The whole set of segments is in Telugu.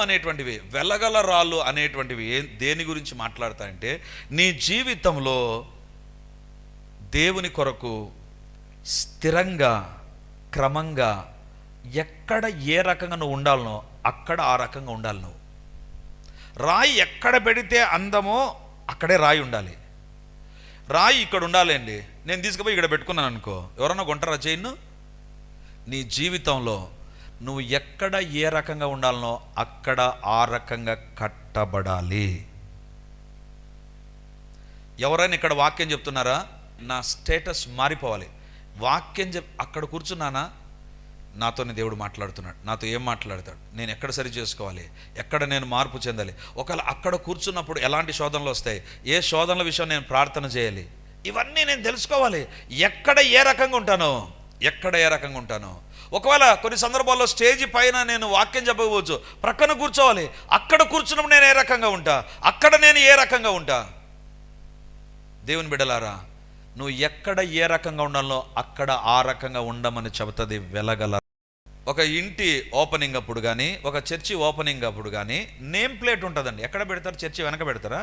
అనేటువంటివి, వెలగల రాళ్ళు అనేటువంటివి దేని గురించి మాట్లాడతాయంటే, నీ జీవితంలో దేవుని కొరకు స్థిరంగా క్రమంగా ఎక్కడ ఏ రకంగా నువ్వు ఉండాలనో అక్కడ ఆ రకంగా ఉండాలి. నువ్వు రాయి ఎక్కడ పెడితే అందమో అక్కడే రాయి ఉండాలి. రాయి ఇక్కడ ఉండాలండి, నేను తీసుకుపోయి ఇక్కడ పెట్టుకున్నాను అనుకో, ఎవరన్నా కొంటారా చైన్? నీ జీవితంలో నువ్వు ఎక్కడ ఏ రకంగా ఉండాలనో అక్కడ ఆ రకంగా కట్టబడాలి. ఎవరైనా ఇక్కడ వాక్యం చెప్తున్నారా? నా స్టేటస్ మారిపోవాలి. వాక్యం అక్కడ కూర్చున్నానా, నాతోనే దేవుడు మాట్లాడుతున్నాడు. నాతో ఏం మాట్లాడతాడు, నేను ఎక్కడ సరి చేసుకోవాలి, ఎక్కడ నేను మార్పు చెందాలి. ఒకవేళ అక్కడ కూర్చున్నప్పుడు ఎలాంటి శోధనలు వస్తాయి, ఏ శోధనల విషయం నేను ప్రార్థన చేయాలి, ఇవన్నీ నేను తెలుసుకోవాలి. ఎక్కడ ఏ రకంగా ఉంటానో ఒకవేళ కొన్ని సందర్భాల్లో స్టేజ్ పైన నేను వాక్యం చెప్పకపోవచ్చు, ప్రక్కన కూర్చోవాలి. అక్కడ కూర్చున్నప్పుడు నేను ఏ రకంగా ఉంటా, అక్కడ నేను ఏ రకంగా ఉంటా. దేవుని బిడ్డలారా, నువ్వు ఎక్కడ ఏ రకంగా ఉండాలో అక్కడ ఆ రకంగా ఉండమని చెబుతుంది వెలగల. ఒక ఇంటి ఓపెనింగ్ అప్పుడు కానీ, ఒక చర్చి ఓపెనింగ్ అప్పుడు కానీ నేమ్ ప్లేట్ ఉంటుందండి. ఎక్కడ పెడతారు? చర్చి వెనక పెడతారా?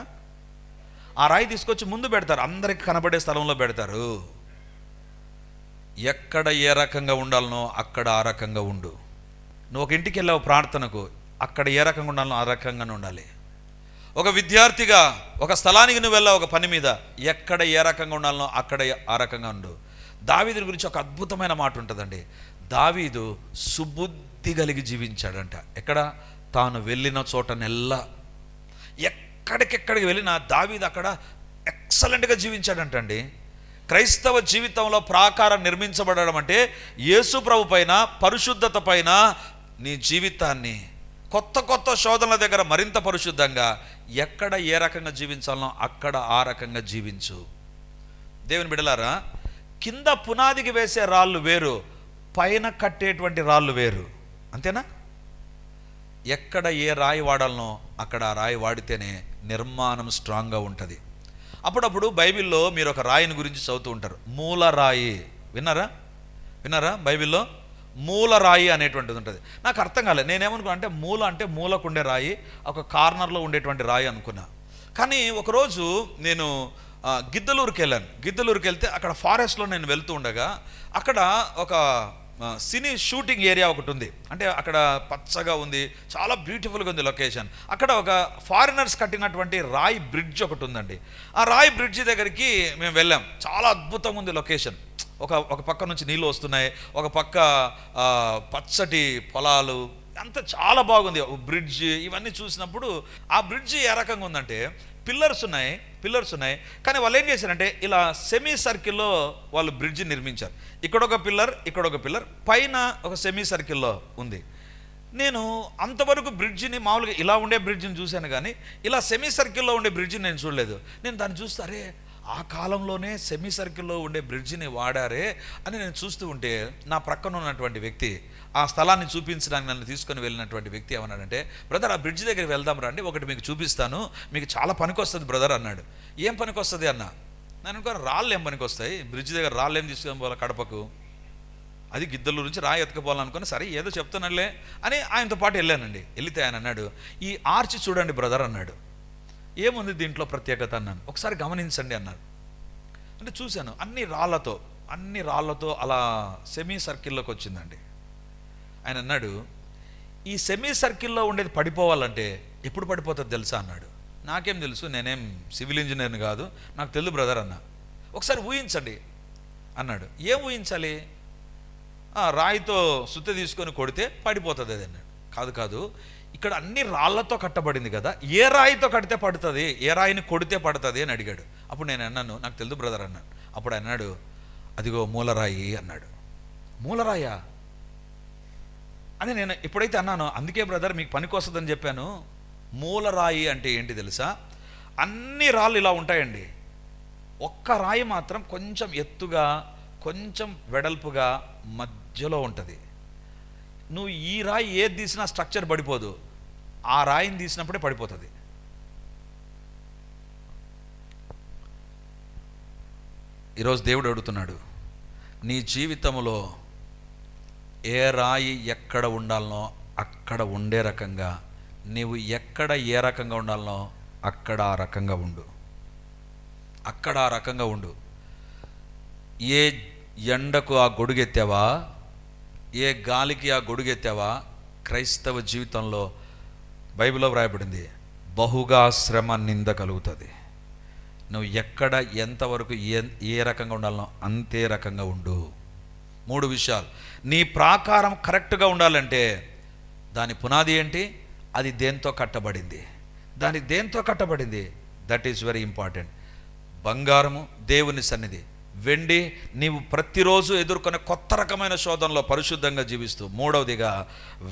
ఆ రాయి తీసుకొచ్చి ముందు పెడతారు, అందరికి కనబడే స్థలంలో పెడతారు. ఎక్కడ ఏ రకంగా ఉండాలనో అక్కడ ఆ రకంగా ఉండు. నువ్వు ఒక ఇంటికి వెళ్ళావు ప్రార్థనకు, అక్కడ ఏ రకంగా ఉండాలనో ఆ రకంగానే ఉండాలి. ఒక విద్యార్థిగా ఒక స్థలానికి నువ్వు వెళ్ళావు ఒక పని మీద, ఎక్కడ ఏ రకంగా ఉండాలనో అక్కడ ఆ రకంగా ఉండు. దావీదు గురించి ఒక అద్భుతమైన మాట ఉంటుందండి. దావీదు సుబుద్ధి కలిగి జీవించాడంట. ఎక్కడ? తాను వెళ్ళిన చోటనెల్లా, ఎక్కడికెక్కడికి వెళ్ళినా దావీదు అక్కడ ఎక్సలెంట్గా జీవించాడంటండి. క్రైస్తవ జీవితంలో ప్రాకారం నిర్మించబడడం అంటే యేసు ప్రభు పైన, పరిశుద్ధత పైన నీ జీవితాన్ని కొత్త కొత్త శోధనల దగ్గర మరింత పరిశుద్ధంగా, ఎక్కడ ఏ రకంగా జీవించాలనో అక్కడ ఆ రకంగా జీవించు. దేవుని బిడ్డలారా, కింద పునాదికి వేసే రాళ్ళు వేరు, పైన కట్టేటువంటి రాళ్ళు వేరు. అంతేనా? ఎక్కడ ఏ రాయి వాడాలనో అక్కడ ఆ రాయి వాడితేనే నిర్మాణం స్ట్రాంగ్గా ఉంటుంది. అప్పుడప్పుడు బైబిల్లో మీరు ఒక రాయిని గురించి చదువుతూ ఉంటారు, మూలరాయి. విన్నారా? బైబిల్లో మూలరాయి అనేటువంటిది ఉంటుంది. నాకు అర్థం కాలేదు. నేనేమనుకున్నా అంటే మూల అంటే మూలకుండే రాయి, ఒక కార్నర్లో ఉండేటువంటి రాయి అనుకున్నా. కానీ ఒకరోజు నేను గిద్దలూరుకి వెళ్ళాను. గిద్దలూరుకి వెళ్తే అక్కడ ఫారెస్ట్లో నేను వెళ్తూ ఉండగా అక్కడ ఒక సినీ షూటింగ్ ఏరియా ఒకటి ఉంది. అంటే అక్కడ పచ్చగా ఉంది, చాలా బ్యూటిఫుల్గా ఉంది లొకేషన్. అక్కడ ఒక ఫారినర్స్ కట్టినటువంటి రాయి బ్రిడ్జ్ ఒకటి ఉందండి. ఆ రాయి బ్రిడ్జి దగ్గరికి మేము వెళ్ళాం. చాలా అద్భుతంగా ఉంది లొకేషన్. ఒక పక్క నుంచి నీళ్ళు వస్తున్నాయి, ఒక పక్క పచ్చటి పొలాలు, అంతా చాలా బాగుంది. బ్రిడ్జ్ ఇవన్నీ చూసినప్పుడు ఆ బ్రిడ్జ్ ఏ రకంగా ఉందంటే పిల్లర్స్ ఉన్నాయి. కానీ వాళ్ళు ఏం చేశారంటే ఇలా సెమీ సర్కిల్లో వాళ్ళు బ్రిడ్జ్ నిర్మించారు. ఇక్కడ ఒక పిల్లర్ పైన ఒక సెమీ సర్కిల్లో ఉంది. నేను అంతవరకు బ్రిడ్జిని మామూలుగా ఇలా ఉండే బ్రిడ్జిని చూశాను, కానీ ఇలా సెమీ సర్కిల్లో ఉండే బ్రిడ్జిని నేను చూడలేదు. నేను దాన్ని చూస్తే అరే, ఆ కాలంలోనే సెమీ సర్కిల్లో ఉండే బ్రిడ్జిని వాడారే అని నేను చూస్తూ ఉంటే, నా ప్రక్కన ఉన్నటువంటి వ్యక్తి, ఆ స్థలాన్ని చూపించడానికి నన్ను తీసుకొని వెళ్ళినటువంటి వ్యక్తి ఏమన్నాడంటే, బ్రదర్ ఆ బ్రిడ్జ్ దగ్గరికి వెళ్దాం రండి, ఒకటి మీకు చూపిస్తాను, మీకు చాలా పనికి వస్తుంది బ్రదర్ అన్నాడు. ఏం పనికి వస్తుంది అన్న? నేను అనుకోను, రాళ్ళు ఏం పనికి వస్తాయి, బ్రిడ్జ్ దగ్గర రాళ్ళు ఏం తీసుకొని పోవాలి కడపకు, అది గిద్దలూరు నుంచి రాయి ఎత్తుకుపోవాలనుకుని, సరే ఏదో చెప్తున్నానులే అని ఆయనతో పాటు వెళ్ళానండి. వెళితే ఆయన అన్నాడు, ఈ ఆర్చి చూడండి బ్రదర్ అన్నాడు. ఏముంది దీంట్లో ప్రత్యేకత అన్నాను. ఒకసారి గమనించండి అన్నారు. అంటే చూశాను, అన్ని రాళ్లతో అలా సెమీ సర్కిల్లోకి వచ్చిందండి. ఆయన అన్నాడు, ఈ సెమీ సర్కిల్లో ఉండేది పడిపోవాలంటే ఎప్పుడు పడిపోతుంది తెలుసా అన్నాడు. నాకేం తెలుసు, నేనేం సివిల్ ఇంజనీర్ని కాదు, నాకు తెలుసు బ్రదర్ అన్న. ఒకసారి ఊహించండి అన్నాడు. ఏం ఊహించాలి? రాయితో సుత్తి తీసుకొని కొడితే పడిపోతుంది అది అన్నాడు. కాదు, ఇక్కడ అన్ని రాళ్లతో కట్టబడింది కదా, ఏ రాయితో కడితే పడుతుంది, ఏ రాయిని కొడితే పడుతుంది అని అడిగాడు. అప్పుడు నేను అన్నాను, నాకు తెలుసు బ్రదర్ అన్నాను. అప్పుడు అన్నాడు, అదిగో మూలరాయి అన్నాడు. మూలరాయా అని నేను ఎప్పుడైతే అన్నానో, అందుకే బ్రదర్ మీకు పనికి వస్తుందని చెప్పాను. మూలరాయి అంటే ఏంటి తెలుసా? అన్ని రాళ్ళు ఇలా ఉంటాయండి, ఒక్క రాయి మాత్రం కొంచెం ఎత్తుగా, కొంచెం వెడల్పుగా మధ్యలో ఉంటుంది. నువ్వు ఈ రాయి ఏది తీసినా స్ట్రక్చర్ పడిపోదు, ఆ రాయిని తీసినప్పుడే పడిపోతుంది. ఈరోజు దేవుడు అడుగుతున్నాడు, నీ జీవితంలో ఏ రాయి ఎక్కడ ఉండాలనో అక్కడ ఉండే రకంగా నీవు ఎక్కడ ఏ రకంగా ఉండాలనో అక్కడ ఆ రకంగా ఉండు. అక్కడ ఆ రకంగా ఉండు. ఏ ఎండకు ఆ గొడుగెత్తావా, ఏ గాలికి ఆ గొడుగెత్తావా, క్రైస్తవ జీవితంలో బైబిల్లో వ్రాయబడింది, బహుగా శ్రమ నింద కలుగుతుంది. నువ్వు ఎక్కడ ఎంతవరకు ఏ రకంగా ఉండాలనో అంతే రకంగా ఉండు. 3 విషయాలు. నీ ప్రాకారం కరెక్ట్గా ఉండాలంటే దాని పునాది ఏంటి? అది దేంతో కట్టబడింది? దాని దేంతో కట్టబడింది? That is very important. బంగారము దేవుని సన్నిధి, వెండి నీవు ప్రతిరోజు ఎదుర్కొనే కొత్త రకమైన శోధనలో పరిశుద్ధంగా జీవిస్తూ, 3వదిగా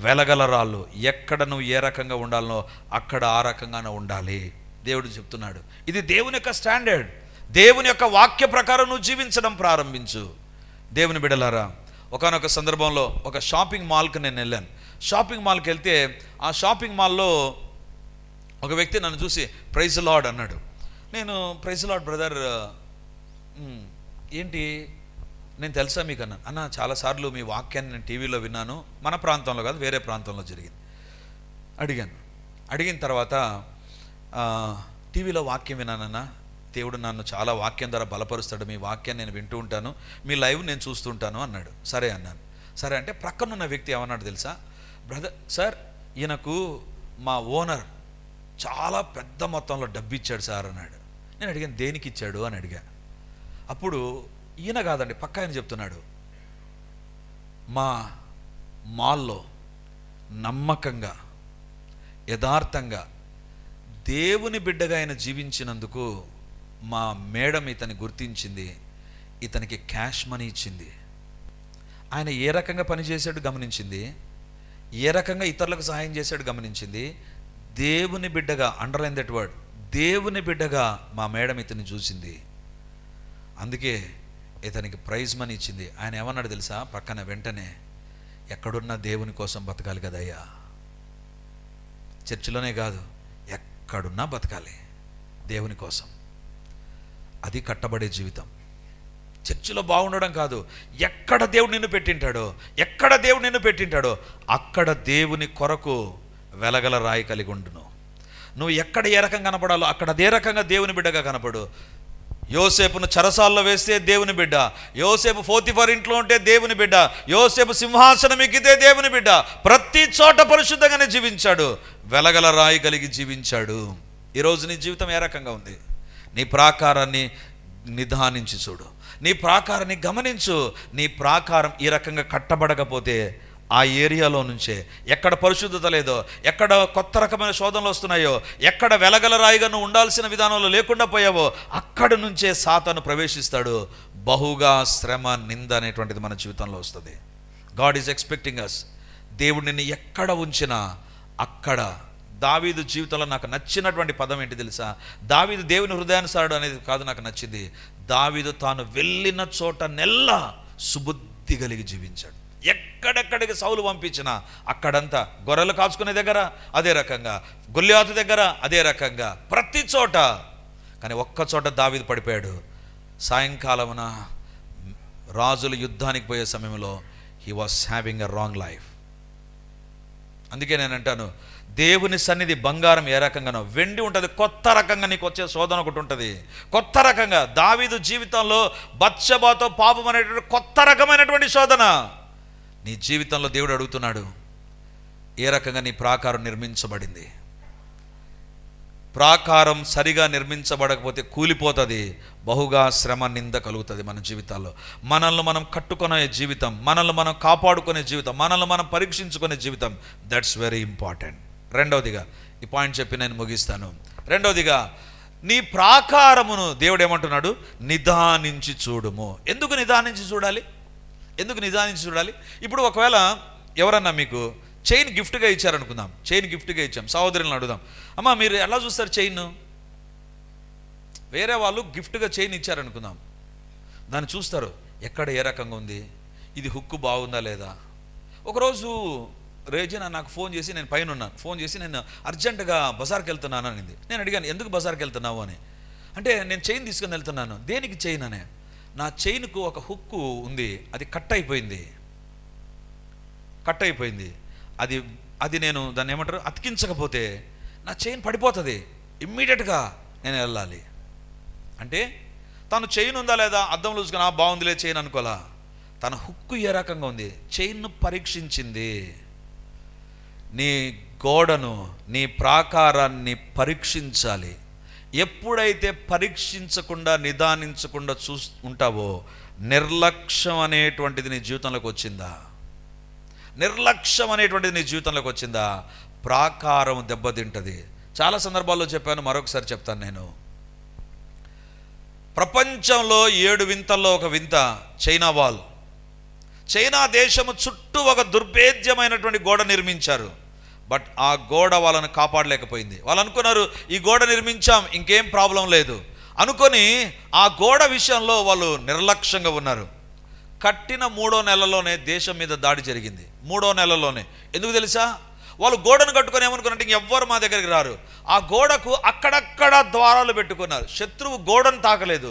వెలగల రాళ్ళు. ఎక్కడ నువ్వు ఏ రకంగా ఉండాలనో అక్కడ ఆ రకంగానే ఉండాలి. దేవుడు చెప్తున్నాడు, ఇది దేవుని యొక్క స్టాండర్డ్. దేవుని యొక్క వాక్య ప్రకారం నువ్వు జీవించడం ప్రారంభించు. దేవుని బిడ్డలారా, ఒకానొక సందర్భంలో ఒక షాపింగ్ మాల్కి నేను వెళ్ళాను. షాపింగ్ మాల్కి వెళ్తే ఆ షాపింగ్ మాల్లో ఒక వ్యక్తి నన్ను చూసి ప్రైజ్ లార్డ్ అన్నాడు. నేను ప్రైజ్ లార్డ్ బ్రదర్, ఏంటి నేను తెలుసా మీకు అన్నాను. అన్న చాలాసార్లు మీ వాక్యాన్ని నేను టీవీలో విన్నాను, మన ప్రాంతంలో కాదు వేరే ప్రాంతంలో జరిగింది. అడిగిన తర్వాత టీవీలో వాక్యం విన్నానన్నా, దేవుడు నన్ను చాలా వాక్యం ద్వారా బలపరుస్తాడు, మీ వాక్యాన్ని నేను వింటూ ఉంటాను, మీ లైవ్ నేను చూస్తుంటాను అన్నాడు. సరే అన్నాను. సరే అంటే ప్రక్కనున్న వ్యక్తి ఏమన్నాడు తెలుసా, బ్రదర్ సార్ ఈయనకు మా ఓనర్ చాలా పెద్ద మొత్తంలో డబ్బు ఇచ్చాడు సార్ అన్నాడు. నేను అడిగాను దేనికి ఇచ్చాడు అని అడిగా. అప్పుడు ఈయన కాదండి పక్క ఆయన చెప్తున్నాడు, మా మాల్లో నమ్మకంగా యథార్థంగా దేవుని బిడ్డగా ఆయన జీవించినందుకు మా మేడం ఇతని గుర్తించింది, ఇతనికి క్యాష్ మనీ ఇచ్చింది. ఆయన ఏ రకంగా పనిచేశాడు గమనించింది, ఏ రకంగా ఇతరులకు సహాయం చేశాడు గమనించింది. దేవుని బిడ్డగా, అండర్లైన్ దట్ వర్డ్, దేవుని బిడ్డగా మా మేడం ఇతన్ని చూసింది. అందుకే ఇతనికి ప్రైజ్ మనీ ఇచ్చింది. ఆయన ఏమన్నాడు తెలుసా, పక్కన వెంటనే, ఎక్కడున్నా దేవుని కోసం బతకాలి కదయ్యా, చర్చిలోనే కాదు ఎక్కడున్నా బతకాలి దేవుని కోసం. అది కట్టబడే జీవితం. చర్చిలో బాగుండడం కాదు, ఎక్కడ దేవుడు నిన్ను పెట్టింటాడో అక్కడ దేవుని కొరకు వెలగల రాయి కలిగి ఉండును. నువ్వు ఎక్కడ ఏ రకంగా కనపడాలో అక్కడ అదే రకంగా దేవుని బిడ్డగా కనపడు. యోసేపును చెరసాల్లో వేస్తే దేవుని బిడ్డ, యోసేపు పోతిఫర్ ఇంట్లో ఉంటే దేవుని బిడ్డ, యోసేపు సింహాసనం ఎక్కితే దేవుని బిడ్డ. ప్రతి చోట పరిశుద్ధంగానే జీవించాడు, వెలగల రాయి కలిగి జీవించాడు. ఈరోజు నీ జీవితం ఏ రకంగా ఉంది? నీ ప్రాకారాన్ని నిదానించి చూడు, నీ ప్రాకారాన్ని గమనించు. నీ ప్రాకారం ఈ రకంగా కట్టబడకపోతే ఆ ఏరియాలో నుంచే, ఎక్కడ పరిశుద్ధత లేదో, ఎక్కడ కొత్త రకమైన శోధనలు వస్తున్నాయో, ఎక్కడ వెలగల రాయిగా నువ్వు ఉండాల్సిన విధానంలో లేకుండా పోయావో అక్కడి నుంచే సాతాను ప్రవేశిస్తాడు. బహుగా శ్రమ నింద అనేటువంటిది మన జీవితంలో వస్తుంది. గాడ్ ఈజ్ ఎక్స్పెక్టింగ్ అస్. దేవుడు నిన్ను ఎక్కడ ఉంచినా అక్కడ. దావీదు జీవితంలో నాకు నచ్చినటువంటి పదం ఏంటి తెలుసా? దావీదు దేవుని హృదయానుసారుడు అనేది కాదు నాకు నచ్చింది, దావీదు తాను వెళ్ళిన చోట నెల్లా సుబుద్ధి కలిగి జీవించాడు. ఎక్కడెక్కడికి సౌలు పంపించినా అక్కడంతా, గొర్రెలు కాచుకునే దగ్గర అదే రకంగా, గొల్లియాతు దగ్గర అదే రకంగా, ప్రతి చోట. కానీ ఒక్క చోట దావీదు పడిపోయాడు. సాయంకాలమున రాజులు యుద్ధానికి పోయే సమయంలో he was having a wrong life. అందుకే నేను అంటాను, దేవుని సన్నిధి బంగారం ఏ రకంగానో, వెండి ఉంటుంది, కొత్త రకంగా నీకు వచ్చే శోధన ఒకటి ఉంటుంది. కొత్త రకంగా దావీదు జీవితంలో బత్షెబాతో పాపం అనేటువంటి కొత్త రకమైనటువంటి శోధన నీ జీవితంలో దేవుడు అడుగుతున్నాడు, ఏ రకంగా నీ ప్రాకారం నిర్మించబడింది? ప్రాకారం సరిగా నిర్మించబడకపోతే కూలిపోతుంది, బహుగా శ్రమ నింద కలుగుతుంది మన జీవితాల్లో. మనల్ని మనం కట్టుకునే జీవితం, మనల్ని మనం కాపాడుకునే జీవితం, మనల్ని మనం పరీక్షించుకునే జీవితం, దట్స్ వెరీ ఇంపార్టెంట్. రెండవదిగా, ఈ పాయింట్ చెప్పి నేను ముగిస్తాను. రెండవదిగా, నీ ప్రాకారమును దేవుడు ఏమంటున్నాడు? నిదానించి చూడుము. ఎందుకు నిదానించి చూడాలి? ఇప్పుడు ఒకవేళ ఎవరన్నా మీకు చైన్ గిఫ్ట్గా ఇచ్చారనుకుందాం, చైన్ గిఫ్ట్గా ఇచ్చాం, సహోదరులను అడుగుదాం, అమ్మ మీరు ఎలా చూస్తారు చైన్? వేరే వాళ్ళు గిఫ్ట్గా చైన్ ఇచ్చారనుకుందాం, దాన్ని చూస్తారు, ఎక్కడ ఏ రకంగా ఉంది, ఇది హుక్కు బాగుందా లేదా. ఒకరోజు రేజినా నాకు ఫోన్ చేసి, నేను పైన ఉన్నాను, ఫోన్ చేసి నేను అర్జెంటుగా బజార్కి వెళ్తున్నాను అనింది. నేను అడిగాను, ఎందుకు బజార్కి వెళ్తున్నావు అని. అంటే నేను చైన్ తీసుకొని వెళ్తున్నాను. దేనికి చైన్ అనే? నా చైన్కు ఒక హుక్కు ఉంది, అది కట్ అయిపోయింది. అది అది నేను దాన్ని ఏమంటారు అతికించకపోతే నా చైన్ పడిపోతుంది, ఇమ్మీడియట్గా నేను వెళ్ళాలి. అంటే తను చైన్ ఉందా లేదా అద్దం చూసుకుని బాగుందిలే చైన్ అనుకోలా, తన హుక్కు ఏ రకంగా ఉంది, చైన్ను పరీక్షించింది. నీ గోడను, నీ ప్రాకారాన్ని పరీక్షించాలి. ఎప్పుడైతే పరీక్షించకుండా నిదానించకుండా ఉంటావో, నిర్లక్ష్యం అనేటువంటిది నీ జీవితంలోకి వచ్చిందా, నిర్లక్ష్యం అనేటువంటిది నీ జీవితంలోకి వచ్చిందా, ప్రాకారం దెబ్బతింటది. చాలా సందర్భాల్లో చెప్పాను, మరొకసారి చెప్తాను. నేను ప్రపంచంలో 7 వింతల్లో ఒక వింత చైనా వాల్. చైనా దేశము చుట్టూ ఒక దుర్భేద్యమైనటువంటి గోడ నిర్మించారు. బట్ ఆ గోడ వాళ్ళని కాపాడలేకపోయింది. వాళ్ళు అనుకున్నారు ఈ గోడ నిర్మించాం, ఇంకేం ప్రాబ్లం లేదు అనుకొని ఆ గోడ విషయంలో వాళ్ళు నిర్లక్ష్యంగా ఉన్నారు. కట్టిన 3వ నెలలోనే దేశం మీద దాడి జరిగింది. 3వ నెలలోనే. ఎందుకు తెలుసా? వాళ్ళు గోడను కట్టుకొని ఏమనుకున్నట్టు ఇంకెవ్వరు మా దగ్గరికి రారు. ఆ గోడకు అక్కడక్కడ ద్వారాలు పెట్టుకున్నారు. శత్రువు గోడను తాకలేదు.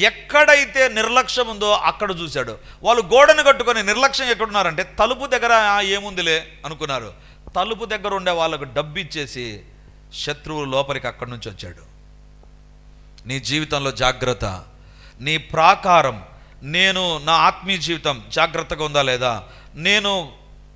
ఎక్కడైతే నిర్లక్ష్యం ఉందో అక్కడ చూశాడు. వాళ్ళు గోడను కట్టుకొని నిర్లక్ష్యం ఎక్కడున్నారంటే తలుపు దగ్గర ఏముందిలే అనుకున్నారు. తలుపు దగ్గర ఉండే వాళ్ళకు డబ్బు ఇచ్చేసి శత్రువు లోపలికి అక్కడి నుంచి వచ్చాడు. నీ జీవితంలో జాగ్రత్త. నీ ప్రాకారం, నేను నా ఆత్మీయ జీవితం జాగ్రత్తగా ఉందా లేదా, నేను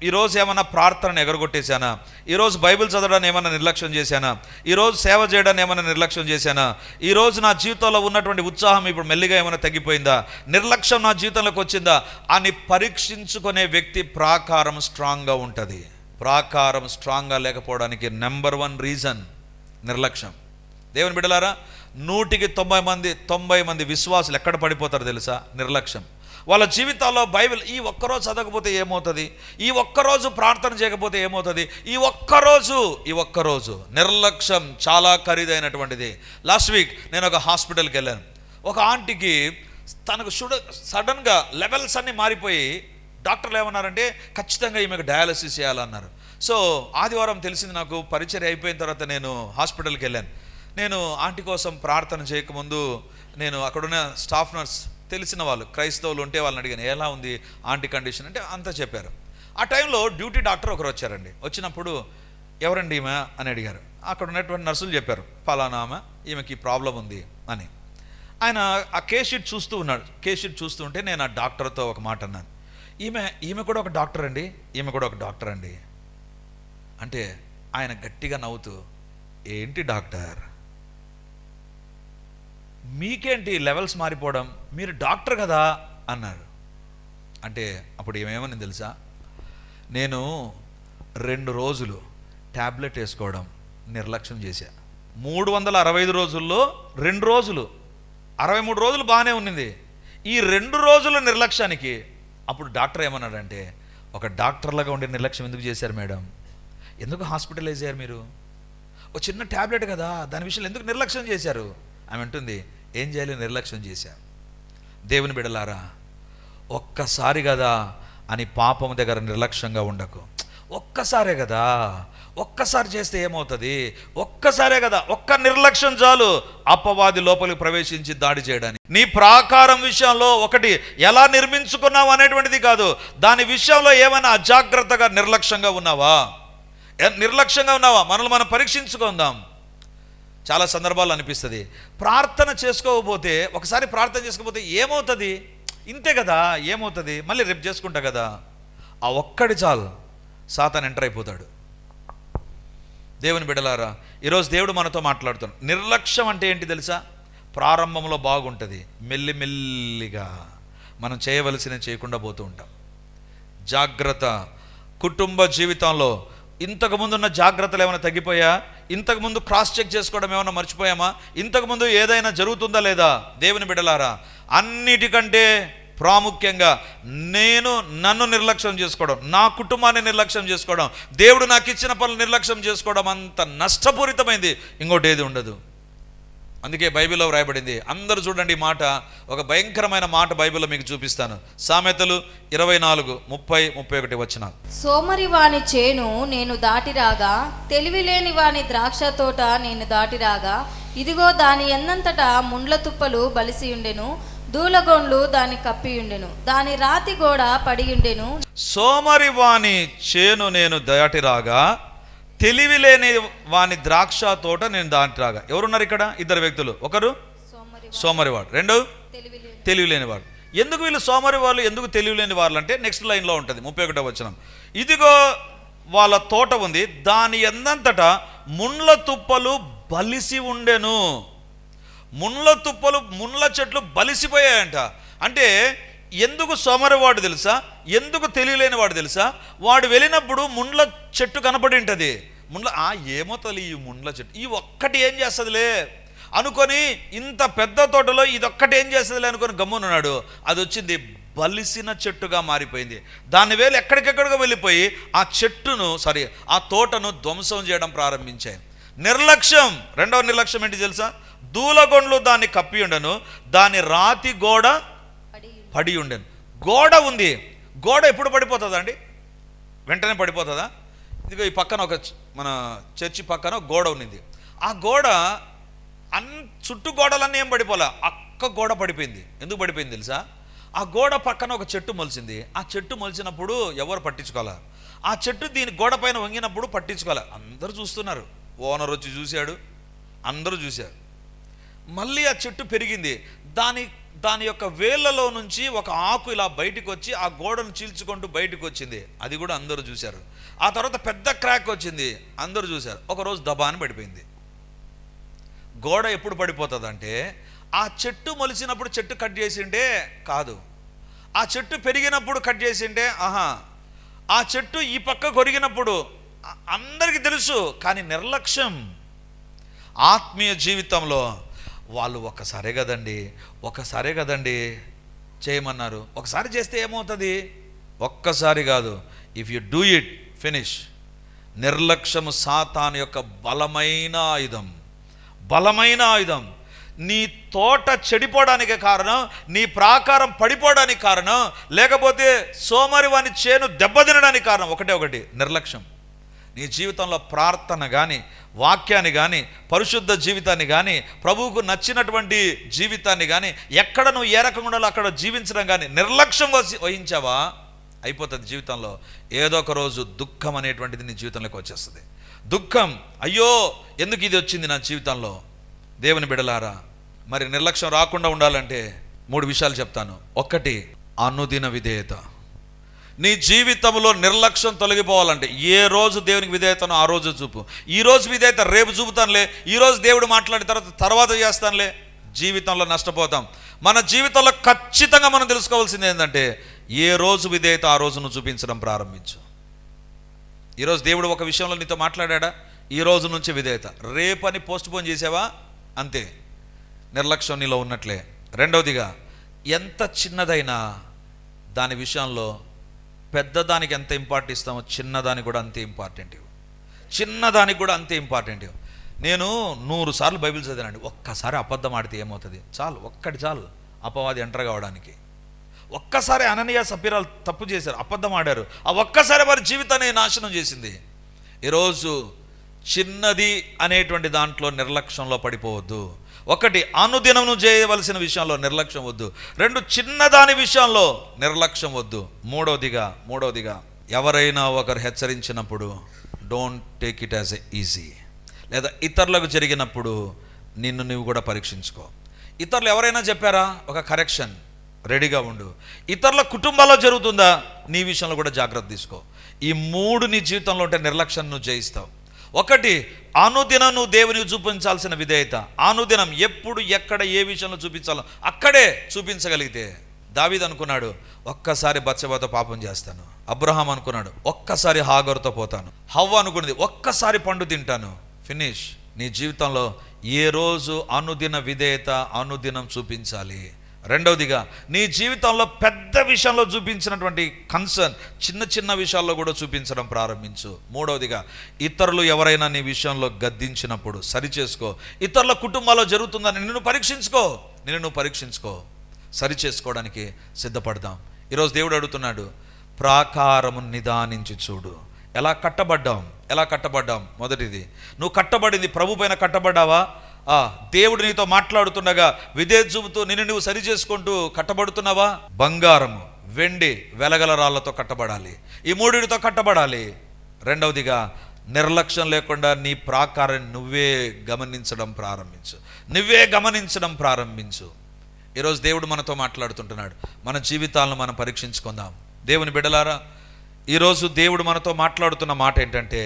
ఈరోజు ఏమైనా ప్రార్థనను ఎగరగొట్టేశానా, ఈరోజు బైబిల్ చదవడాన్ని ఏమైనా నిర్లక్ష్యం చేశానా, ఈరోజు సేవ చేయడాన్ని ఏమైనా నిర్లక్ష్యం చేశానా, ఈరోజు నా జీవితంలో ఉన్నటువంటి ఉత్సాహం ఇప్పుడు మెల్లిగా ఏమైనా తగ్గిపోయిందా, నిర్లక్ష్యం నా జీవితంలోకి వచ్చిందా అని పరీక్షించుకునే వ్యక్తి ప్రాకారం స్ట్రాంగ్గా ఉంటుంది. ప్రాకారం స్ట్రాంగ్గా లేకపోవడానికి నెంబర్ 1 రీజన్ నిర్లక్ష్యం. దేవుని బిడ్డలారా, 100కి 90 మంది విశ్వాసులు ఎక్కడ పడిపోతారు తెలుసా? నిర్లక్ష్యం. వాళ్ళ జీవితాల్లో బైబిల్ ఈ ఒక్కరోజు చదవకపోతే ఏమవుతుంది, ఈ ఒక్కరోజు ప్రార్థన చేయకపోతే ఏమవుతుంది, ఈ ఒక్కరోజు నిర్లక్ష్యం చాలా ఖరీదైనటువంటిది. లాస్ట్ వీక్ నేను ఒక హాస్పిటల్కి వెళ్ళాను. ఒక ఆంటీకి తనకు సడన్గా లెవెల్స్ అన్నీ మారిపోయి డాక్టర్లు ఏమన్నారంటే ఖచ్చితంగా ఈమెకు డయాలసిస్ చేయాలన్నారు. సో ఆదివారం తెలిసింది నాకు. పరిచర్య అయిపోయిన తర్వాత నేను హాస్పిటల్కి వెళ్ళాను. నేను ఆంటీ కోసం ప్రార్థన చేయకముందు నేను అక్కడున్న స్టాఫ్ నర్స్ తెలిసిన వాళ్ళు క్రైస్తవులు ఉంటే వాళ్ళని అడిగాను, ఎలా ఉంది ఆంటీ కండిషన్ అంటే అంతా చెప్పారు. ఆ టైంలో డ్యూటీ డాక్టర్ ఒకరు వచ్చారండి. వచ్చినప్పుడు ఎవరండి ఈమె అని అడిగారు. అక్కడ ఉన్నటువంటి నర్సులు చెప్పారు, ఫలానా ఆమె, ఈమెకి ప్రాబ్లం ఉంది అని. ఆయన ఆ కేస్ షీట్ చూస్తూ ఉన్నాడు. కేస్ షీట్ చూస్తూ ఉంటే నేను ఆ డాక్టర్తో ఒక మాట అన్నాను, ఈమె కూడా ఒక డాక్టర్ అండి, ఈమె కూడా ఒక డాక్టర్ అండి అంటే ఆయన గట్టిగా నవ్వుతూ, ఏంటి డాక్టర్, మీకేంటి లెవెల్స్ మారిపోవడం, మీరు డాక్టర్ కదా అన్నారు. అంటే అప్పుడు ఏమేమని తెలుసా, నేను 2 రోజులు ట్యాబ్లెట్ వేసుకోవడం నిర్లక్ష్యం చేశా. 365 రోజుల్లో 2 రోజులు, 63 రోజులు బాగానే ఉన్నింది. ఈ 2 రోజుల నిర్లక్ష్యానికి అప్పుడు డాక్టర్ ఏమన్నాడంటే, ఒక డాక్టర్లాగా ఉండే నిర్లక్ష్యం ఎందుకు చేశారు మేడం, ఎందుకు హాస్పిటలైజ్ అయ్యారు మీరు, ఒక చిన్న ట్యాబ్లెట్ కదా దాని విషయంలో ఎందుకు నిర్లక్ష్యం చేశారు. ఆమె అంటుంది, ఏం చేయాలి, నిర్లక్ష్యం చేశాను. దేవుని బిడ్డలారా, ఒక్కసారి కదా అని పాపం దగ్గర నిర్లక్ష్యంగా ఉండకు. ఒక్కసారే కదా, ఒక్కసారి చేస్తే ఏమవుతుంది, ఒక్కసారే కదా, ఒక్క నిర్లక్ష్యం చాలు అపవాది లోపలికి ప్రవేశించి దాడి చేయడానికి. నీ ప్రాకారం విషయంలో ఒకటి ఎలా నిర్మించుకున్నావు అనేటువంటిది కాదు, దాని విషయంలో ఏమైనా అజాగ్రత్తగా నిర్లక్ష్యంగా ఉన్నావా, మనల్ని మనం పరీక్షించుకుందాం. చాలా సందర్భాలు అనిపిస్తుంది, ప్రార్థన చేసుకోకపోతే, ఒకసారి ప్రార్థన చేసుకోకపోతే ఏమవుతుంది, ఇంతే కదా ఏమవుతుంది, మళ్ళీ రేపు చేసుకుంటా కదా, ఆ ఒక్కడి చాలు సాతాను ఎంటర్ అయిపోతాడు. దేవుని బిడ్డలారా, ఈరోజు దేవుడు మనతో మాట్లాడుతున్నాడు. నిర్లక్ష్యం అంటే ఏంటి తెలుసా? ప్రారంభంలో బాగుంటుంది, మెల్లిమెల్లిగా మనం చేయవలసినవి చేయకుండా పోతూ ఉంటాం. జాగ్రత్త. కుటుంబ జీవితంలో ఇంతకుముందున్న జాగ్రత్తలు ఏమైనా తగ్గిపోయా, ఇంతకుముందు క్రాస్ చెక్ చేసుకోవడం ఏమైనా మర్చిపోయామా, ఇంతకుముందు ఏదైనా జరుగుతుందా లేదా? దేవుని బిడ్డలారా, అన్నిటికంటే ప్రాముఖ్యంగా నన్ను నిర్లక్ష్యం చేసుకోవడం, నా కుటుంబాన్ని నిర్లక్ష్యం చేసుకోవడం, దేవుడు నాకు ఇచ్చిన పనులు నిర్లక్ష్యం చేసుకోవడం అంత నష్టపూరితమైంది ఇంకోటి ఏది ఉండదు. అందుకే బైబిల్లో వ్రాయబడింది. అందరూ చూడండి ఈ మాట, ఒక భయంకరమైన మాట బైబిల్లో మీకు చూపిస్తాను. సామెతలు 24:30-31 వచనాలు. సోమరి వాని చేను నేను దాటిరాగా, తెలివిలేని వాని ద్రాక్ష తోట నేను దాటిరాగా, ఇదిగో దాని ఎన్నంతటా ముండ్ల తుప్పలు బలిసి ఉండెను, దూలగొండ్లు దాన్ని కప్పియుండెను, దాని రాతి గోడ పడియుండెను. సోమరి వాని చేను నేను దాటి రాగా, తెలివి లేని వాని ద్రాక్ష తోట నేను దాటి రాగా. ఎవరున్నారు ఇక్కడ? ఇద్దరు వ్యక్తులు. ఒకరు సోమరివాడు, రెండు తెలివి లేనివాడు. ఎందుకు వీళ్ళు సోమరి వాళ్ళు, ఎందుకు తెలివి లేని వాళ్ళు అంటే నెక్స్ట్ లైన్లో ఉంటుంది 31వ వచనం. ఇదిగో వాళ్ళ తోట ఉంది, దాని ఎందంతటా ముండ్ల తుప్పలు బలిసి ఉండెను. ముండ్ల తుప్పలు, ముండ్ల చెట్లు బలిసిపోయాయంట. అంటే ఎందుకు సోమరివాడు తెలుసా, ఎందుకు తెలియలేని వాడు తెలుసా? వాడు వెళ్ళినప్పుడు ముండ్ల చెట్టు కనపడి ఉంటుంది. ఏమో తల్లి ఈ ముండ్ల చెట్టు, ఈ ఒక్కటి ఏం చేస్తుందిలే అనుకొని, ఇంత పెద్ద తోటలో ఇదొక్కటి ఏం చేస్తుందిలే అనుకొని గమ్మునున్నాడు. అది వచ్చింది బలిసిన చెట్టుగా మారిపోయింది. దాని వేలు ఎక్కడికెక్కడికో వెళ్ళిపోయి ఆ తోటను ధ్వంసం చేయడం ప్రారంభించాయి. నిర్లక్ష్యం. రెండవ నిర్లక్ష్యం ఏంటి తెలుసా? దూలగొండ్లు దాన్ని కప్పి ఉండను, దాని రాతి గోడ పడి ఉండను. గోడ ఉంది, గోడ ఎప్పుడు పడిపోతుందా అండి? వెంటనే పడిపోతుందా? ఇదిగో ఈ పక్కన మన చర్చి పక్కన గోడ ఉన్నింది. ఆ గోడ చుట్టూ గోడలన్నీ ఏం పడిపోలే, అక్క గోడ పడిపోయింది. ఎందుకు పడిపోయింది తెలుసా? ఆ గోడ పక్కన ఒక చెట్టు మొలిచింది. ఆ చెట్టు మొలిచినప్పుడు ఎవరు పట్టించుకోవాలా? ఆ చెట్టు దీని గోడ పైన వంగినప్పుడు పట్టించుకోవాలి. అందరూ చూస్తున్నారు. ఓనర్ వచ్చి చూశాడు, అందరూ చూశారు. మళ్ళీ ఆ చెట్టు పెరిగింది. దాని యొక్క వేళ్ళలో నుంచి ఒక ఆకు ఇలా బయటకు వచ్చి ఆ గోడను చీల్చుకుంటూ బయటకు వచ్చింది. అది కూడా అందరూ చూశారు. ఆ తర్వాత పెద్ద క్రాక్ వచ్చింది, అందరూ చూశారు. ఒకరోజు దబాని పడిపోయింది. గోడ ఎప్పుడు పడిపోతుందంటే, ఆ చెట్టు మొలిచినప్పుడు చెట్టు కట్ చేసిండే కాదు, ఆ చెట్టు పెరిగినప్పుడు కట్ చేసిండే. ఆ చెట్టు ఈ పక్క కొరిగినప్పుడు అందరికీ తెలుసు, కానీ నిర్లక్ష్యం. ఆత్మీయ జీవితంలో వాళ్ళు ఒక్కసారే కదండి చేయమన్నారు. ఒకసారి చేస్తే ఏమవుతుంది? ఒక్కసారి కాదు, if you do it finish. నిర్లక్ష్యము సాతాను యొక్క బలమైన ఆయుధం. నీ తోట చెడిపోవడానికి కారణం, నీ ప్రాకారం పడిపోవడానికి కారణం, లేకపోతే సోమరివాని చేను దెబ్బతినడానికి కారణం ఒకటి నిర్లక్ష్యం. నీ జీవితంలో ప్రార్థన కానీ, వాక్యాన్ని కానీ, పరిశుద్ధ జీవితాన్ని కానీ, ప్రభువుకు నచ్చినటువంటి జీవితాన్ని కానీ, ఎక్కడ నువ్వు ఏ రకంగా ఉండాలో అక్కడ జీవించడం కానీ నిర్లక్ష్యం వహించావా, అయిపోతుంది జీవితంలో. ఏదో ఒక రోజు దుఃఖం అనేటువంటిది నీ జీవితంలోకి వచ్చేస్తుంది. దుఃఖం, అయ్యో ఎందుకు ఇది వచ్చింది నా జీవితంలో. దేవుని బిడలారా, మరి నిర్లక్ష్యం రాకుండా ఉండాలంటే 3 విషయాలు చెప్తాను. 1, అనుదిన విధేయత. నీ జీవితంలో నిర్లక్ష్యం తొలగిపోవాలంటే ఏ రోజు దేవునికి విధేయతను ఆ రోజు చూపు. ఈ రోజు విధేయత రేపు చూపుతానులే, ఈరోజు దేవుడు మాట్లాడిన తర్వాత చేస్తానులే, జీవితంలో నష్టపోతాం. మన జీవితంలో ఖచ్చితంగా మనం తెలుసుకోవాల్సింది ఏంటంటే, ఏ రోజు విధేయత ఆ రోజు నువ్వు చూపించడం ప్రారంభించు. ఈరోజు దేవుడు ఒక విషయంలో నీతో మాట్లాడా, ఈ రోజు నుంచి విధేయత. రేపని పోస్ట్ పోన్ చేసావా, అంతే, నిర్లక్ష్యం నీలో ఉన్నట్లే. రెండవదిగా, ఎంత చిన్నదైనా దాని విషయంలో పెద్దదానికి ఎంత ఇంపార్టెంట్ ఇస్తామో చిన్నదానికి కూడా అంతే ఇంపార్టెంట్. నేను 100 సార్లు బైబిల్ చదివానండి. ఒక్కసారి అబద్ధం ఆడితే ఏమవుతుంది? ఒక్కటి చాలు అపవాది ఎంటర్ కావడానికి. ఒక్కసారి అననీయ సఫీరాలు తప్పు చేశారు, అబద్ధం ఆడారు. ఆ ఒక్కసారి వారి జీవితాన్ని నాశనం చేసింది. ఈరోజు చిన్నది అనేటువంటి దాంట్లో నిర్లక్ష్యంలో పడిపోవద్దు. 1, అనుదినం చేయవలసిన విషయంలో నిర్లక్ష్యం వద్దు. 2, చిన్నదాని విషయంలో నిర్లక్ష్యం వద్దు. మూడవదిగా ఎవరైనా ఒకరు హెచ్చరించినప్పుడు don't take it as a easy. లేదా ఇతరులకు జరిగినప్పుడు నిన్ను నువ్వు కూడా పరీక్షించుకో. ఇతరులు ఎవరైనా చెప్పారా, ఒక కరెక్షన్, రెడీగా ఉండు. ఇతరుల కుటుంబాల్లో జరుగుతుందా, నీ విషయంలో కూడా జాగ్రత్త తీసుకో. ఈ 3 నీ జీవితంలో ఉంటే నిర్లక్ష్యం నువ్వు జయిస్తావు. 1, అనుదినం నువ్వు దేవునికి చూపించాల్సిన విధేయత. అనుదినం ఎప్పుడు ఎక్కడ ఏ విషయంలో చూపించాలో అక్కడే చూపించగలిగితే. దావీదు అనుకున్నాడు, ఒక్కసారి బత్షెబతో పాపం చేస్తాను. అబ్రహాం అనుకున్నాడు, ఒక్కసారి హాగరుతో పోతాను. హవ్వ అనుకున్నది, ఒక్కసారి పండు తింటాను. ఫినిష్. నీ జీవితంలో ఏ రోజు అనుదిన విధేయత అనుదినం చూపించాలి. రెండవదిగా, నీ జీవితంలో పెద్ద విషయంలో చూపించినటువంటి కన్సర్న్ చిన్న విషయాల్లో కూడా చూపించడం ప్రారంభించు. మూడవదిగా, ఇతరులు ఎవరైనా నీ విషయంలో గద్దించినప్పుడు సరిచేసుకో. ఇతరుల కుటుంబాల్లో జరుగుతుందని నిన్ను పరీక్షించుకో. సరి చేసుకోవడానికి సిద్ధపడదాం. ఈరోజు దేవుడు అడుగుతున్నాడు, ప్రాకారము నిదానించి చూడు. ఎలా కట్టబడ్డాం? మొదటిది, నువ్వు కట్టబడింది ప్రభు పైన కట్టబడ్డావా? దేవుడు నీతో మాట్లాడుతుండగా విధేయత చూపుతూ నిన్ను నువ్వు సరి చేసుకుంటూ కట్టబడుతున్నావా? బంగారము, వెండి, వెలగల రాళ్లతో కట్టబడాలి. ఈ మూడిటితో కట్టబడాలి. రెండవదిగా నిర్లక్ష్యం లేకుండా నీ ప్రాకారాన్ని నువ్వే గమనించడం ప్రారంభించు. ఈరోజు దేవుడు మనతో మాట్లాడుతుంటున్నాడు. మన జీవితాలను మనం పరీక్షించుకుందాం. దేవుని బిడ్డలారా, ఈరోజు దేవుడు మనతో మాట్లాడుతున్న మాట ఏంటంటే,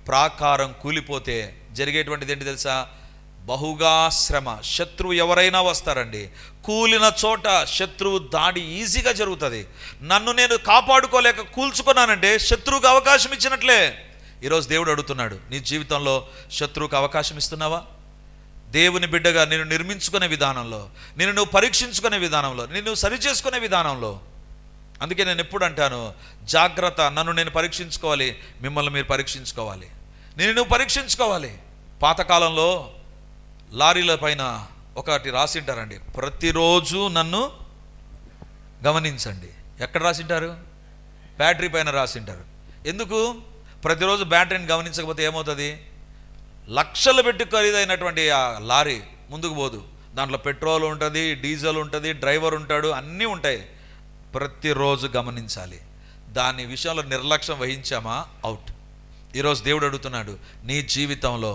ప్రాకారం కూలిపోతే జరిగేటువంటిది ఏంటి తెలుసా? బహుగా శ్రమ. శత్రువు ఎవరైనా వస్తారండి, కూలిన చోట శత్రువు దాడి ఈజీగా జరుగుతుంది. నన్ను నేను కాపాడుకోలేక కూల్చుకున్నానంటే శత్రువుకు అవకాశం ఇచ్చినట్లే. ఈరోజు దేవుడు అడుగుతున్నాడు, నీ జీవితంలో శత్రువుకు అవకాశం ఇస్తున్నావా? దేవుని బిడ్డగా నేను నిర్మించుకునే విధానంలో, నేను నువ్వు పరీక్షించుకునే విధానంలో, నేను సరి చేసుకునే విధానంలో. అందుకే నేను ఎప్పుడు అంటాను, జాగ్రత్త. నన్ను నేను పరీక్షించుకోవాలి, మిమ్మల్ని మీరు పరీక్షించుకోవాలి, నువ్వు పరీక్షించుకోవాలి. పాతకాలంలో లారీల పైన ఒకటి రాసింటారండి, ప్రతిరోజు నన్ను గమనించండి. ఎక్కడ రాసింటారు? బ్యాటరీ పైన రాసింటారు. ఎందుకు? ప్రతిరోజు బ్యాటరీని గమనించకపోతే ఏమవుతుంది? లక్షలు పెట్టి ఖరీదైనటువంటి ఆ లారీ ముందుకు పోదు. దాంట్లో పెట్రోల్ ఉంటుంది, డీజిల్ ఉంటుంది, డ్రైవర్ ఉంటాడు, అన్నీ ఉంటాయి. ప్రతిరోజు గమనించాలి. దాని విషయంలో నిర్లక్ష్యం వహించామా, అవుట్. ఈరోజు దేవుడు అడుగుతున్నాడు, నీ జీవితంలో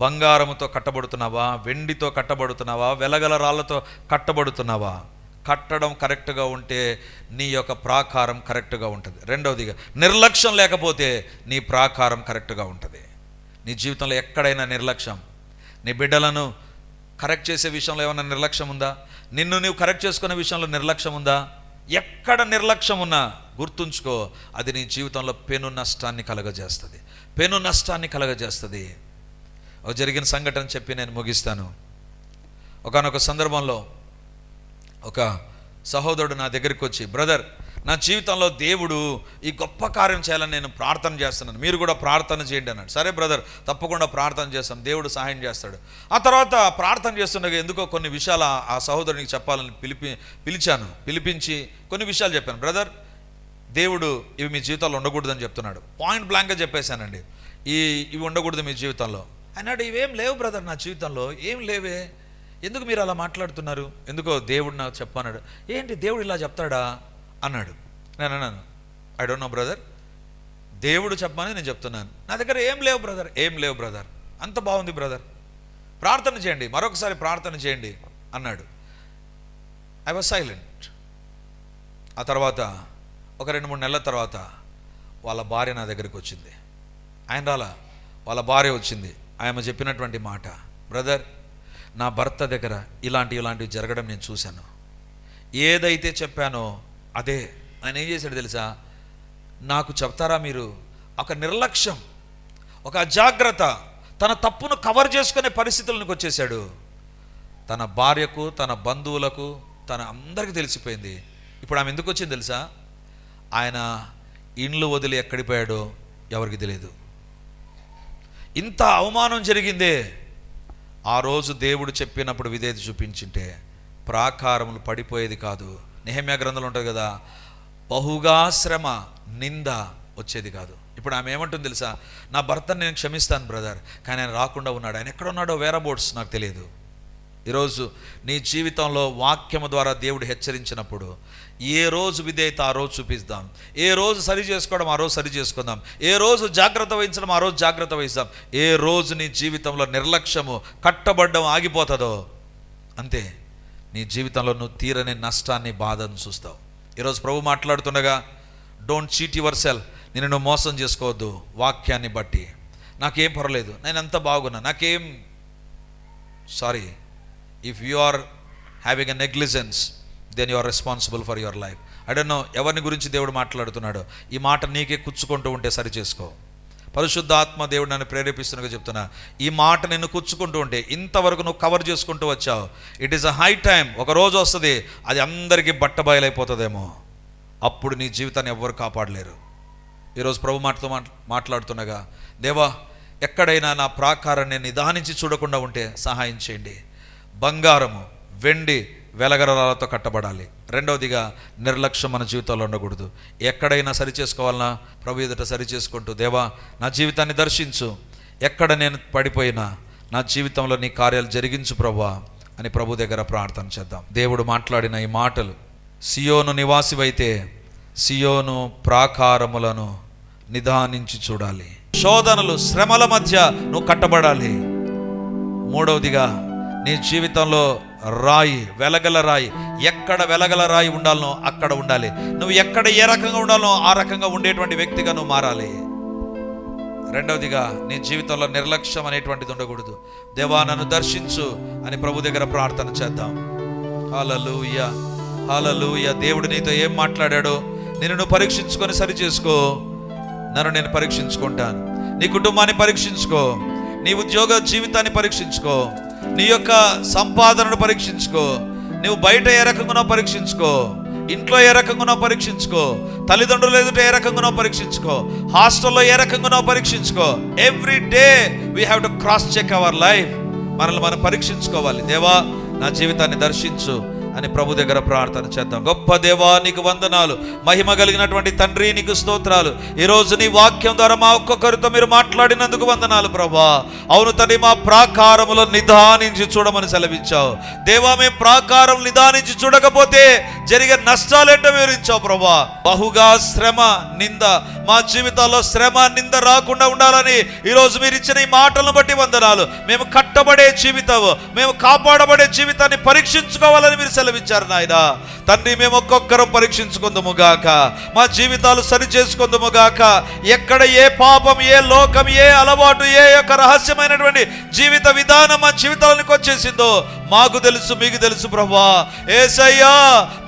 బంగారముతో కట్టబడుతున్నావా? వెండితో కట్టబడుతున్నావా? వెలగల రాళ్లతో కట్టబడుతున్నావా? కట్టడం కరెక్ట్గా ఉంటే నీ యొక్క ప్రాకారం కరెక్ట్గా ఉంటుంది. రెండవదిగా నిర్లక్ష్యం లేకపోతే నీ ప్రాకారం కరెక్ట్గా ఉంటుంది. నీ జీవితంలో ఎక్కడైనా నిర్లక్ష్యం, నీ బిడ్డలను కరెక్ట్ చేసే విషయంలో ఏమైనా నిర్లక్ష్యం ఉందా? నిన్ను నీవు కరెక్ట్ చేసుకునే విషయంలో నిర్లక్ష్యం ఉందా? ఎక్కడ నిర్లక్ష్యం ఉన్నా గుర్తుంచుకో, అది నీ జీవితంలో పెను నష్టాన్ని కలగజేస్తుంది. జరిగిన సంఘటన చెప్పి నేను ముగిస్తాను. ఒకానొక సందర్భంలో ఒక సహోదరుడు నా దగ్గరికి వచ్చి, బ్రదర్, నా జీవితంలో దేవుడు ఈ గొప్ప కార్యం చేయాలని నేను ప్రార్థన చేస్తున్నాను, మీరు కూడా ప్రార్థన చేయండి అన్నాడు. సరే బ్రదర్, తప్పకుండా ప్రార్థన చేస్తాం, దేవుడు సహాయం చేస్తాడు. ఆ తర్వాత ప్రార్థన చేస్తుండగా ఎందుకో కొన్ని విషయాలు ఆ సహోదరునికి చెప్పాలని పిలిపించి కొన్ని విషయాలు చెప్పాను. బ్రదర్, దేవుడు ఇవి మీ జీవితంలో ఉండకూడదని చెప్తున్నాడు. పాయింట్ బ్లాంక్గా చెప్పేశానండి, ఇవి ఉండకూడదు మీ జీవితంలో అన్నాడు. ఇవేం లేవు బ్రదర్, నా జీవితంలో ఏం లేవే, ఎందుకు మీరు అలా మాట్లాడుతున్నారు? ఎందుకో దేవుడు నాకు చెప్పన్నాడు. ఏంటి దేవుడు ఇలా చెప్తాడా అన్నాడు. నేను అన్నాను, ఐ డోంట్ నో బ్రదర్, దేవుడు చెప్పమని నేను చెప్తున్నాను. నా దగ్గర ఏం లేవు బ్రదర్, అంత బాగుంది బ్రదర్, ప్రార్థన చేయండి, మరొకసారి ప్రార్థన చేయండి అన్నాడు. I was silent. ఆ తర్వాత ఒక 2-3 నెలల తర్వాత వాళ్ళ భార్య నా దగ్గరికి వచ్చింది. ఆయన రాలా, వాళ్ళ భార్య వచ్చింది. ఆమె చెప్పినటువంటి మాట, బ్రదర్, నా భర్త దగ్గర ఇలాంటివి జరగడం నేను చూశాను. ఏదైతే చెప్పానో అదే. ఆయన ఏం చేశాడు తెలుసా? నాకు చెప్తారా మీరు? ఒక నిర్లక్ష్యం, ఒక అజాగ్రత్త, తన తప్పును కవర్ చేసుకునే పరిస్థితులకు వచ్చేసాడు. తన భార్యకు, తన బంధువులకు, తన అందరికీ తెలిసిపోయింది. ఇప్పుడు ఆమె ఎందుకు వచ్చింది తెలుసా? ఆయన ఇండ్లు వదిలి ఎక్కడికి పోయాడో ఎవరికి తెలియదు. ఇంత అవమానం జరిగిందే. ఆ రోజు దేవుడు చెప్పినప్పుడు విధేయత చూపించింటే ప్రాకారములు పడిపోయేది కాదు. నెహెమ్యా గ్రంథంలో ఉంటుంది కదా, బహుగా శ్రమ, నింద వచ్చేది కాదు. ఇప్పుడు ఆమె ఏమంటుంది తెలుసా? నా భర్తను నేను క్షమిస్తాను బ్రదర్, కానీ ఆయన రాకుండా ఉన్నాడు, ఆయన ఎక్కడ ఉన్నాడో వేరే బోర్డ్స్ నాకు తెలియదు. ఈరోజు నీ జీవితంలో వాక్యము ద్వారా దేవుడు హెచ్చరించినప్పుడు ఏ రోజు విధేయత ఆ రోజు చూపిస్తాం, ఏ రోజు సరి చేసుకోవడం ఆ రోజు సరి చేసుకుందాం, ఏ రోజు జాగ్రత్త వహించడం ఆ రోజు జాగ్రత్త వహిస్తాం. ఏ రోజు నీ జీవితంలో నిర్లక్ష్యము, కట్టబడ్డం ఆగిపోతుందో అంతే, నీ జీవితంలో నువ్వు తీరని నష్టాన్ని, బాధను చూస్తావు. ఈరోజు ప్రభు మాట్లాడుతుండగా, డోంట్ చీట్ యువర్ సెల్ఫ్, నేను నువ్వు మోసం చేసుకోవద్దు. వాక్యాన్ని బట్టి నాకేం పర్వాలేదు, నేను అంత బాగున్నా, నాకేం, sorry, if you are having a negligence then you are responsible for your life. I don't know ఎవరిని గురించి దేవుడు మాట్లాడుతున్నాడో, ఈ మాట నీకే కుచ్చుకుంటూ ఉంటే సరి చేసుకో. పరిశుద్ధ ఆత్మ దేవుడు నన్ను ప్రేరేపిస్తున్నగా చెప్తున్నా, ఈ మాట నిన్ను కుచ్చుకుంటూ ఉంటే, ఇంతవరకు నువ్వు కవర్ చేసుకుంటూ వచ్చావు, it is a high time. ఒక రోజు వస్తుంది, అది అందరికీ బట్టబయలైపోతుందేమో, అప్పుడు నీ జీవితాన్ని ఎవ్వరు కాపాడలేరు. ఈరోజు ప్రభు మాటతో మాట్లాడుతుండగా, దేవా, ఎక్కడైనా నా ప్రాకారాన్ని నిదానించి చూడకుండా ఉంటే సహాయం చేయండి. బంగారము, వెండి, వెలగరాలతో కట్టబడాలి. రెండవదిగా నిర్లక్ష్యం మన జీవితంలో ఉండకూడదు. ఎక్కడైనా సరి చేసుకోవాలన్నా ప్రభు ఎదుట సరి చేసుకుంటూ, దేవా, నా జీవితాన్ని దర్శించు, ఎక్కడ నేను పడిపోయినా నా జీవితంలో నీ కార్యాలు జరిగించు ప్రభువా అని ప్రభు దగ్గర ప్రార్థన చేద్దాం. దేవుడు మాట్లాడిన ఈ మాటలు, సియోను నివాసివైతే సియోను ప్రాకారములను నిదానించి చూడాలి. శోధనలు, శ్రమల మధ్య నువ్వు కట్టబడాలి. మూడవదిగా నీ జీవితంలో రాయి, వెలగల రాయి, ఎక్కడ వెలగల రాయి ఉండాలనో అక్కడ ఉండాలి. నువ్వు ఎక్కడ ఏ రకంగా ఉండాలనో ఆ రకంగా ఉండేటువంటి వ్యక్తిగా నువ్వు మారాలి. రెండవదిగా నీ జీవితంలో నిర్లక్ష్యం అనేటువంటిది ఉండకూడదు. దేవా నన్ను దర్శించు అని ప్రభు దగ్గర ప్రార్థన చేద్దాం. హల్లెలూయా, హల్లెలూయా. దేవుడు నీతో ఏం మాట్లాడాడో నిన్ను పరీక్షించుకొని సరి చేసుకో. నన్ను నేను పరీక్షించుకుంటాను. నీ కుటుంబాన్ని పరీక్షించుకో, నీ ఉద్యోగ జీవితాన్ని పరీక్షించుకో, నీ యొక్క సంపాదనను పరీక్షించుకో, నువ్వు బయట ఏ రకంగా పరీక్షించుకో, ఇంట్లో ఏ రకంగా పరీక్షించుకో, తల్లిదండ్రులు ఎదుట ఏ రకంగా పరీక్షించుకో, హాస్టల్లో ఏ రకంగా పరీక్షించుకో. Every day we have to cross check our life. మనల్ని మనం పరీక్షించుకోవాలి. దేవా నా జీవితాన్ని దర్శించు అని ప్రభు దగ్గర ప్రార్థన చేద్దాం. గొప్ప దేవా నీకు వందనాలు, మహిమ కలిగినటువంటి తండ్రి నీకు స్తోత్రాలు. ఈరోజు నీ వాక్యం ద్వారా మా ఒక్కొక్కరితో మీరు మాట్లాడినందుకు వందనాలు ప్రభా. అవును తండ్రి, మా ప్రాకారములో నిదానించి చూడమని సెలవిచ్చావు దేవా. మేము ప్రాకారం నిదానించి చూడకపోతే జరిగే నష్టాలేంటో వివరించావు ప్రభా. బహుగా శ్రమ, నింద, మా జీవితాల్లో శ్రమ, నింద రాకుండా ఉండాలని ఈరోజు మీరు ఇచ్చిన ఈ మాటలను బట్టి వందనాలు. మేము కట్టబడే జీవితం, మేము కాపాడబడే జీవితాన్ని పరీక్షించుకోవాలని మీరు సెలవిచ్చారు నాయన తండ్రి. మేము ఒక్కొక్కరం పరీక్షించుకుందాము గాక, మా జీవితాలు సరి చేసుకుందాము గాక. ఎక్కడ ఏ పాపం, ఏ లోకం, ఏ అలవాటు, ఏ యొక్క రహస్యమైనటువంటి జీవిత విధానం మా జీవితాలకు వచ్చేసిందో మాకు తెలుసు, మీకు తెలుసు ప్రభా. యేసయ్యా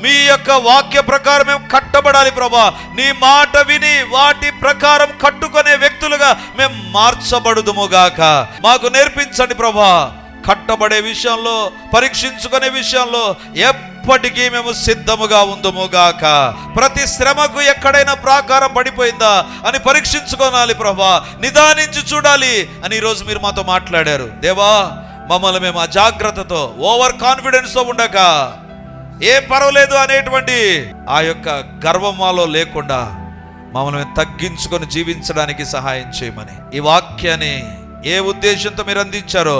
మీ యొక్క వాక్య ప్రకారం మేము కట్టబడాలి ప్రభా. నీ మాట విని వాటి ప్రకారం కట్టుకునే వ్యక్తులుగా మేము మార్చబడుదుము గాక. మాకు నేర్పించండి ప్రభా. కట్టబడే విషయంలో, పరీక్షించుకునే విషయంలో ఎప్పటికీ మేము సిద్ధముగా ఉందుము గాక. ప్రతి శ్రమకు ఎక్కడైనా ప్రాకారం పడిపోయిందా అని పరీక్షించుకోవాలి ప్రభా. నిదానించి చూడాలి అని ఈరోజు మీరు మాతో మాట్లాడారు దేవా. మమ్మల్ని మేము అజాగ్రత్తతో, ఓవర్ కాన్ఫిడెన్స్తో ఉండక, ఏం పర్వాలేదు అనేటువంటి ఆ యొక్క గర్వం మాలో లేకుండా మమ్మల్ని తగ్గించుకొని జీవించడానికి సహాయం చేయమని, ఈ వాక్యాన్ని ఏ ఉద్దేశంతో మీరు అందించారో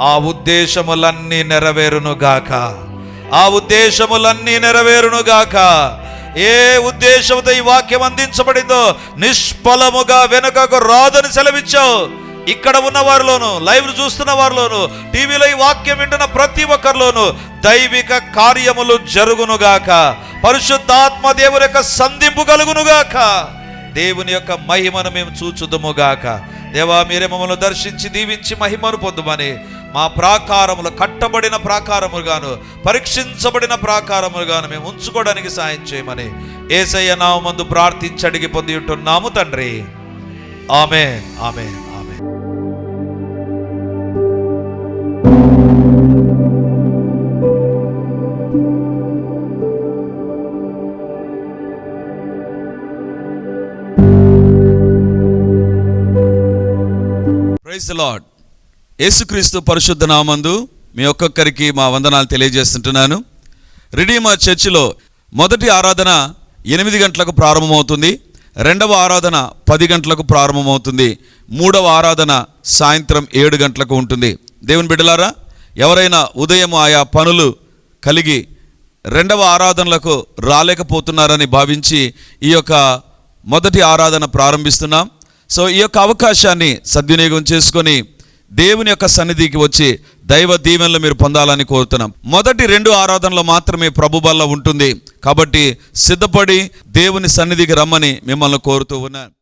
ఆ ఉద్దేశములన్నీ నెరవేరునుగాక. ఆ ఉద్దేశములన్నీ నెరవేరునుగాక. ఏ ఉద్దేశంతో ఈ వాక్యం అందించబడిందో నిష్ఫలముగా వెనుకకు రాదని సెలవిచ్చావు. ఇక్కడ ఉన్న వారిలోను, లైవ్ చూస్తున్న వారిలోను, టీవీలో ఈ వాక్యం వింటున్న ప్రతి ఒక్కరిలోను దైవిక కార్యములు జరుగునుగాక. పరిశుద్ధాత్మ దేవుని యొక్క సంధింపు కలుగునుగాక. దేవుని యొక్క మహిమను మేము చూచుదుముగాక. దేవా మీరే మమ్మల్ని దర్శించి దీవించి మహిమను పొందుమని, మా ప్రాకారములు కట్టబడిన ప్రాకారములుగాను, పరీక్షించబడిన ప్రాకారములుగాను మేము ఉంచుకోవడానికి సాయం చేయమని యేసయ్య నామమునందు ప్రార్థించి అడిగి పొంది ఉంటున్నాము తండ్రి. ఆమేన్, ఆమేన్, ఆమేన్. Praise the Lord. యేసుక్రీస్తు పరిశుద్ధ నామందు మీ ఒక్కొక్కరికి మా వందనాలు తెలియజేస్తుంటున్నాను. రిడీమర్ చర్చిలో మొదటి ఆరాధన 8 గంటలకు ప్రారంభమవుతుంది. రెండవ ఆరాధన 10 గంటలకు ప్రారంభమవుతుంది. మూడవ ఆరాధన సాయంత్రం 7 గంటలకు ఉంటుంది. దేవుని బిడ్డలారా, ఎవరైనా ఉదయం ఆయా పనులు కలిగి రెండవ ఆరాధనలకు రాలేకపోతున్నారని భావించి ఈ యొక్క మొదటి ఆరాధన ప్రారంభిస్తున్నాం. సో ఈ యొక్క అవకాశాన్ని సద్వినియోగం చేసుకొని దేవుని యొక్క సన్నిధికి వచ్చి దైవ దీవెనలు మీరు పొందాలని కోరుతున్నాం. మొదటి 2 ఆరాధనలు మాత్రమే ప్రభు బల్ల ఉంటుంది. కాబట్టి సిద్ధపడి దేవుని సన్నిధికి రమ్మని మిమ్మల్ని కోరుతూ ఉన్నాను.